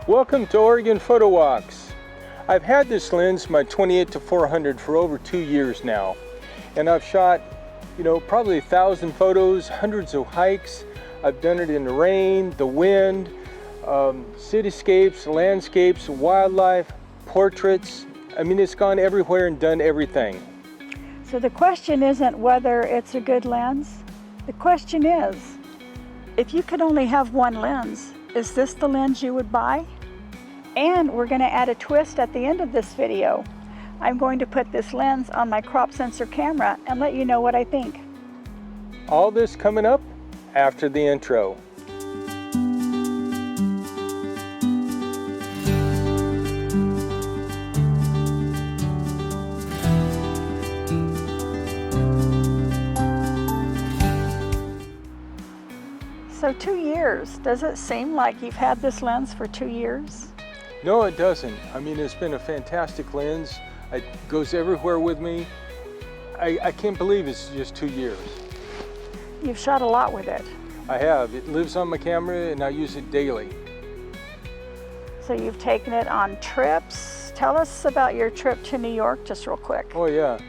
Welcome to Oregon Photo Walks. I've had this lens, my 28-400, for over 2 years now, and I've shot, probably 1,000 photos, hundreds of hikes. I've done it in the rain, the wind, cityscapes, landscapes, wildlife, portraits. I mean, it's gone everywhere and done everything. So the question isn't whether it's a good lens. The question is, if you could only have one lens, is this the lens you would buy? And we're going to add a twist at the end of this video. I'm going to put this lens on my crop sensor camera and let you know what I think. All this coming up after the intro. So 2 years, does it seem like you've had this lens for 2 years? No, it doesn't. I mean, it's been a fantastic lens. It goes everywhere with me. I can't believe it's just 2 years. You've shot a lot with it. I have. It lives on my camera and I use it daily. So you've taken it on trips. Tell us about your trip to New York just real quick. Oh yeah.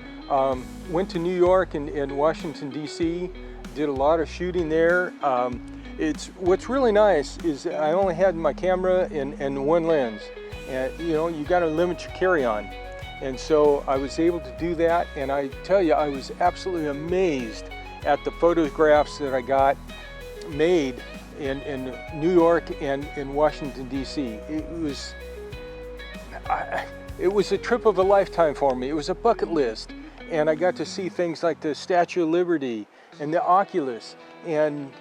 Went to New York and Washington, D.C. Did a lot of shooting there. What's really nice is I only had my camera and one lens, and you got to limit your carry-on, and so I was able to do that. And I tell you, I was absolutely amazed at the photographs that I got made in New York and in Washington, D.C. It was a trip of a lifetime for me. It was a bucket list, and I got to see things like the Statue of Liberty and the Oculus, and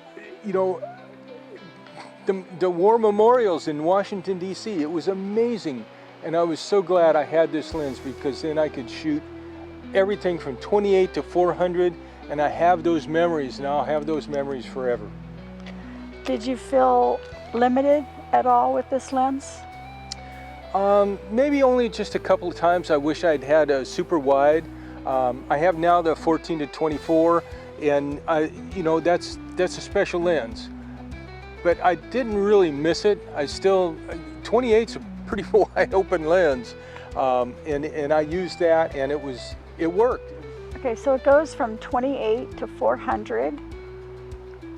the war memorials in Washington, D.C. It was amazing, and I was so glad I had this lens, because then I could shoot everything from 28 to 400, and I have those memories, and I'll have those memories forever. Did you feel limited at all with this lens? Maybe only just a couple of times. I wish I'd had a super wide. I have now the 14 to 24, and that's a special lens. But I didn't really miss it. 28's a pretty wide open lens, and I used that, and it worked. Okay, so it goes from 28 to 400.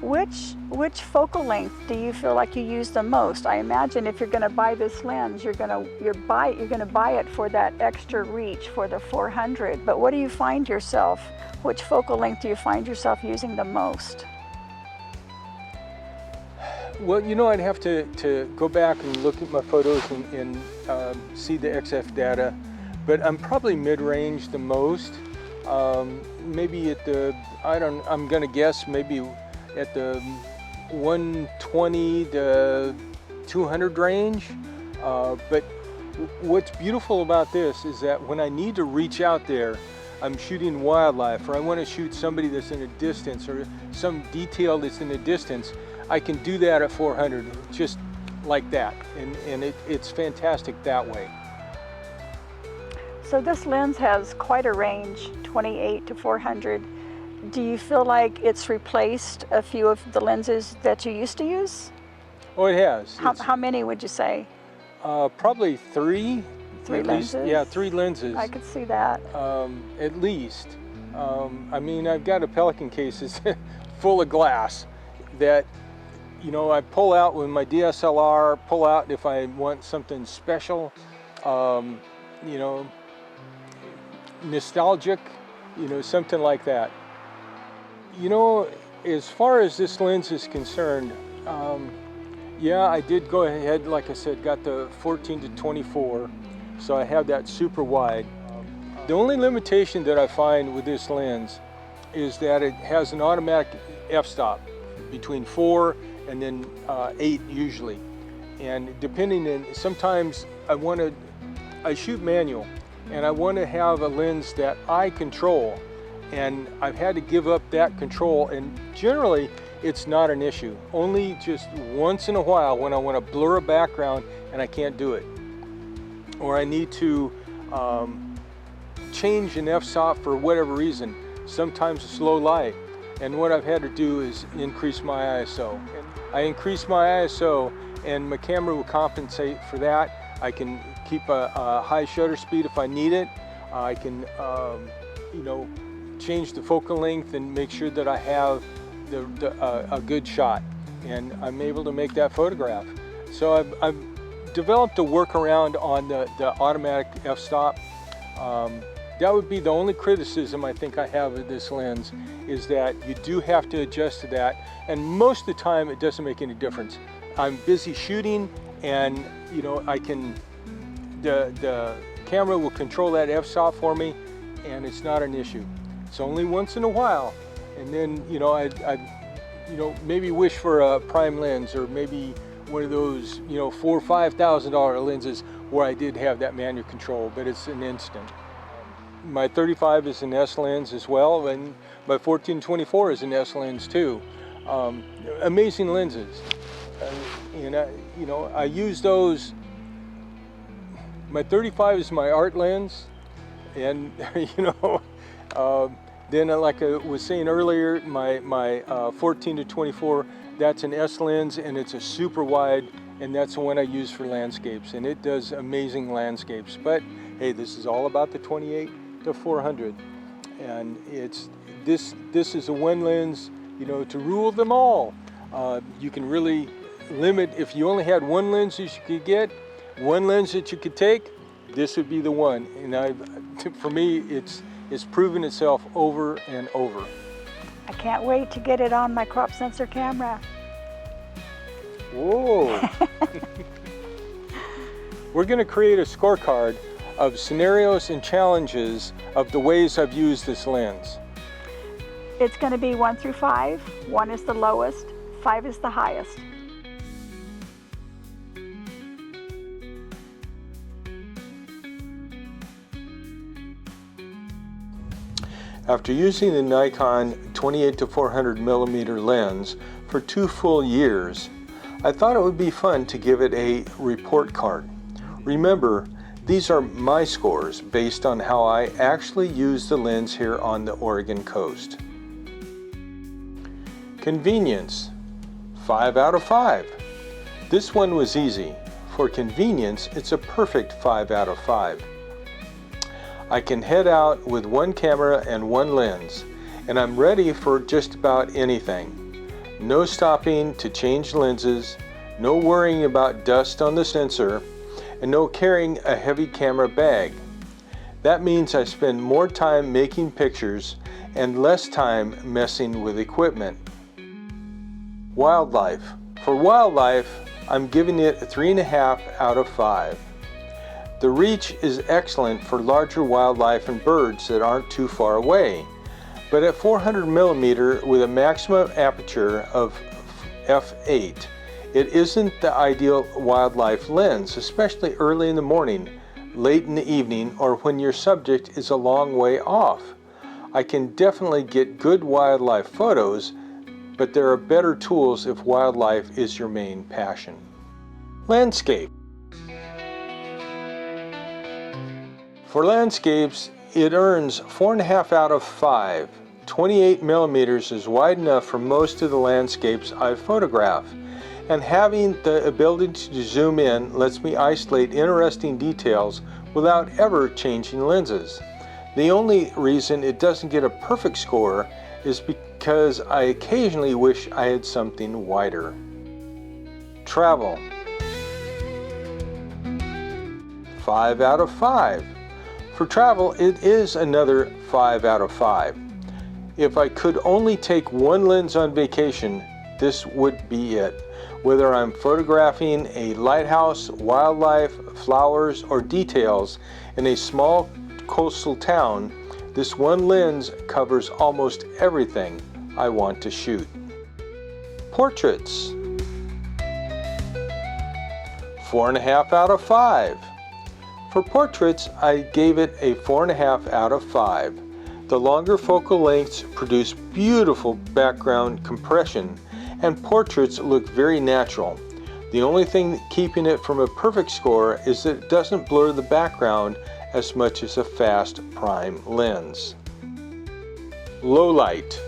Which focal length do you feel like you use the most? I imagine if you're going to buy this lens, you're going to buy it for that extra reach for the 400. But what do you find yourself? Which focal length do you find yourself using the most? Well, I'd have to go back and look at my photos and see the XF data, but I'm probably mid-range the most. Maybe at I'm going to guess maybe at the 120 to 200 range. But what's beautiful about this is that when I need to reach out there, I'm shooting wildlife, or I want to shoot somebody that's in a distance, or some detail that's in a distance, I can do that at 400, just like that, and it's fantastic that way. So this lens has quite a range, 28 to 400. Do you feel like it's replaced a few of the lenses that you used to use? Oh, it has. How many would you say? Probably three. Three lenses? Least, yeah, 3 lenses. I could see that. At least. I mean, I've got a Pelican cases full of glass that, I pull out with my DSLR, pull out if I want something special, nostalgic, something like that. As far as this lens is concerned, yeah, I did go ahead, like I said, got the 14 to 24, so I have that super wide. The only limitation that I find with this lens is that it has an automatic f-stop between 4 and then 8 usually. And sometimes I shoot manual, and I want to have a lens that I control. And I've had to give up that control, and generally it's not an issue. Only just once in a while when I want to blur a background and I can't do it, or I need to change an f-stop for whatever reason, sometimes a slow light, and what I've had to do is increase my ISO. I increase my ISO, and my camera will compensate for that. I can keep a high shutter speed if I need it. I can, you know, change the focal length and make sure that I have a good shot, and I'm able to make that photograph. So I've developed a workaround on the automatic f-stop. That would be the only criticism I think I have of this lens, is that you do have to adjust to that, and most of the time it doesn't make any difference. I'm busy shooting, and you know, I can, the camera will control that f-stop for me, and it's not an issue. It's only once in a while, and then you know, I you know, maybe wish for a prime lens, or maybe one of those, you know, $4,000 or $5,000 lenses where I did have that manual control, but it's an instant. My 35 is an S lens as well, and my 14-24 is an S lens too. Amazing lenses, and you know, I use those. My 35 is my art lens, and you know, then like I was saying earlier, my 14-24, that's an S lens, and it's a super wide, and that's the one I use for landscapes, and it does amazing landscapes. But hey, this is all about the 28-400, and it's this is a one lens, you know, to rule them all. You can really limit, if you only had one lens that you could get, one lens that you could take, this would be the one. And for me, it's proven itself over and over. I can't wait to get it on my crop sensor camera. Whoa! We're going to create a scorecard of scenarios and challenges of the ways I've used this lens. It's going to be 1 through 5. 1 is the lowest, 5 is the highest. After using the Nikon 28-400 millimeter lens for 2 full years, I thought it would be fun to give it a report card. Remember, these are my scores based on how I actually use the lens here on the Oregon coast. Convenience, 5 out of 5. This one was easy. For convenience, it's a perfect 5 out of 5. I can head out with one camera and one lens, and I'm ready for just about anything. No stopping to change lenses, no worrying about dust on the sensor, and no carrying a heavy camera bag. That means I spend more time making pictures and less time messing with equipment. Wildlife. For wildlife, I'm giving it a 3.5 out of 5. The reach is excellent for larger wildlife and birds that aren't too far away, but at 400 millimeter with a maximum aperture of f8, it isn't the ideal wildlife lens, especially early in the morning, late in the evening, or when your subject is a long way off. I can definitely get good wildlife photos, but there are better tools if wildlife is your main passion. Landscape. For landscapes, it earns 4.5 out of 5. 28 millimeters is wide enough for most of the landscapes I photograph, and having the ability to zoom in lets me isolate interesting details without ever changing lenses. The only reason it doesn't get a perfect score is because I occasionally wish I had something wider. Travel. 5 out of 5. For travel, it is another 5 out of 5. If I could only take one lens on vacation, this would be it. Whether I'm photographing a lighthouse, wildlife, flowers, or details in a small coastal town, this one lens covers almost everything I want to shoot. Portraits. 4.5 out of 5. For portraits, I gave it a 4.5 out of 5. The longer focal lengths produce beautiful background compression, and portraits look very natural. The only thing keeping it from a perfect score is that it doesn't blur the background as much as a fast prime lens. Low light.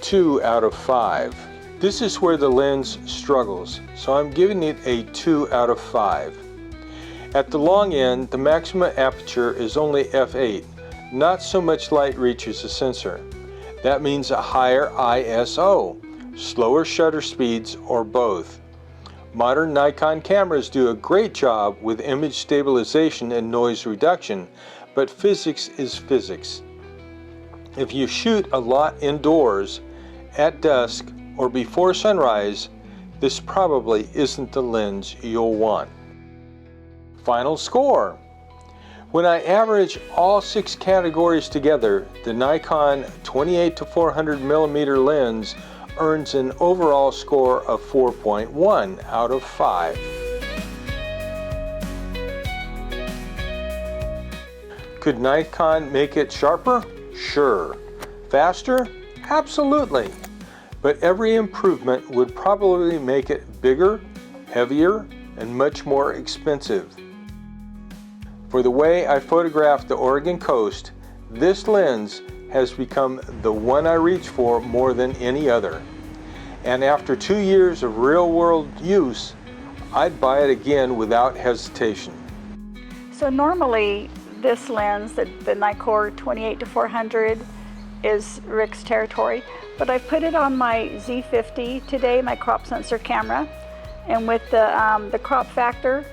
2 out of 5. This is where the lens struggles, so I'm giving it a 2 out of 5. At the long end, the maximum aperture is only f8, not so much light reaches the sensor. That means a higher ISO, slower shutter speeds, or both. Modern Nikon cameras do a great job with image stabilization and noise reduction, but physics is physics. If you shoot a lot indoors, at dusk, or before sunrise, this probably isn't the lens you'll want. Final score. When I average all 6 categories together, the Nikon 28-400mm lens earns an overall score of 4.1 out of 5. Could Nikon make it sharper? Sure. Faster? Absolutely. But every improvement would probably make it bigger, heavier, and much more expensive. For the way I photograph the Oregon coast, this lens has become the one I reach for more than any other. And after 2 years of real-world use, I'd buy it again without hesitation. So normally this lens, the NIKKOR 28-400, is Rick's territory, but I put it on my Z50 today, my crop sensor camera, and with the crop factor,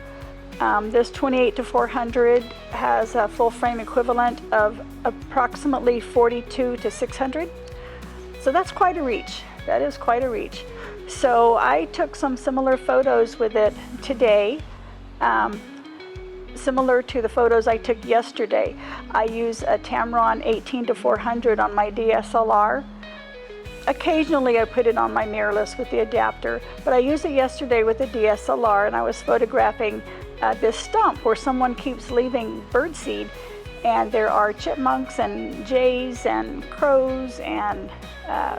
this 28-400 has a full frame equivalent of approximately 42-600. So that's quite a reach. That is quite a reach. So I took some similar photos with it today, similar to the photos I took yesterday. I use a Tamron 18-400 on my DSLR. Occasionally I put it on my mirrorless with the adapter, but I used it yesterday with the DSLR, and I was photographing this stump where someone keeps leaving birdseed, and there are chipmunks and jays and crows and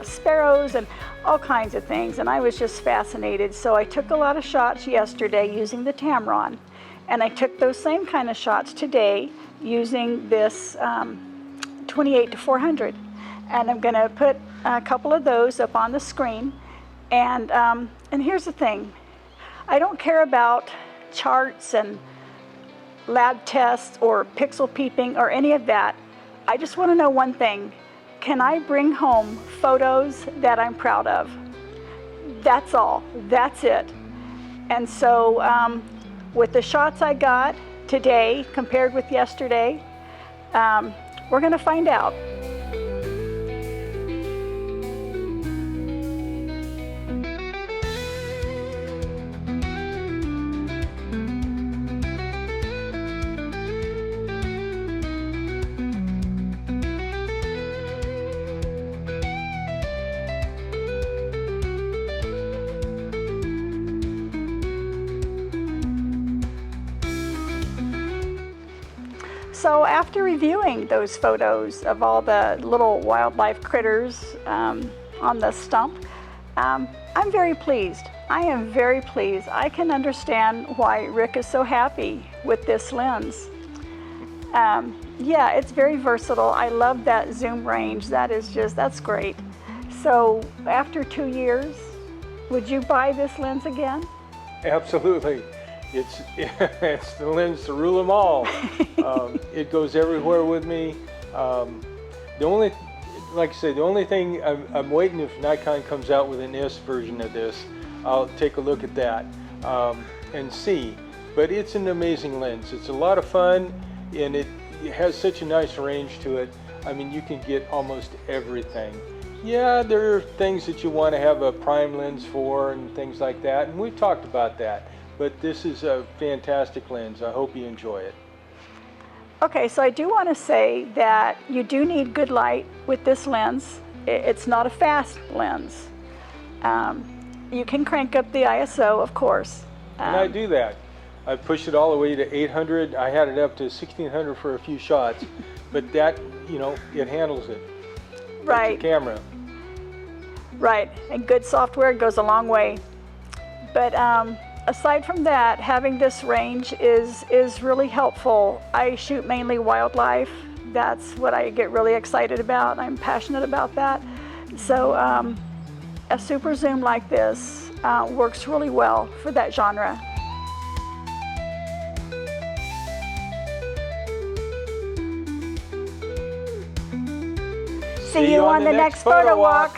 sparrows and all kinds of things, and I was just fascinated. So I took a lot of shots yesterday using the Tamron, and I took those same kind of shots today using this 28-400, and I'm going to put a couple of those up on the screen. And here's the thing, I don't care about charts and lab tests or pixel peeping or any of that. I just want to know one thing: can I bring home photos that I'm proud of? That's all. That's it. And so with the shots I got today compared with yesterday, we're going to find out. So after reviewing those photos of all the little wildlife critters on the stump, I'm very pleased. I am very pleased. I can understand why Rick is so happy with this lens. Yeah, it's very versatile. I love that zoom range. That's great. So after 2 years, would you buy this lens again? Absolutely. It's the lens to rule them all. It goes everywhere with me. Like I say, the only thing I'm waiting, if Nikon comes out with an S version of this, I'll take a look at that and see. But it's an amazing lens. It's a lot of fun, and it has such a nice range to it. I mean, you can get almost everything. Yeah, there are things that you want to have a prime lens for and things like that, and we've talked about that. But this is a fantastic lens. I hope you enjoy it. Okay, so I do want to say that you do need good light with this lens. It's not a fast lens. You can crank up the ISO, of course. And I do that. I pushed it all the way to 800. I had it up to 1600 for a few shots, but that, it handles it. Right. It's a camera. Right, and good software goes a long way. But aside from that, having this range is really helpful. I shoot mainly wildlife. That's what I get really excited about. I'm passionate about that. So a super zoom like this works really well for that genre. See you on the next photo walk.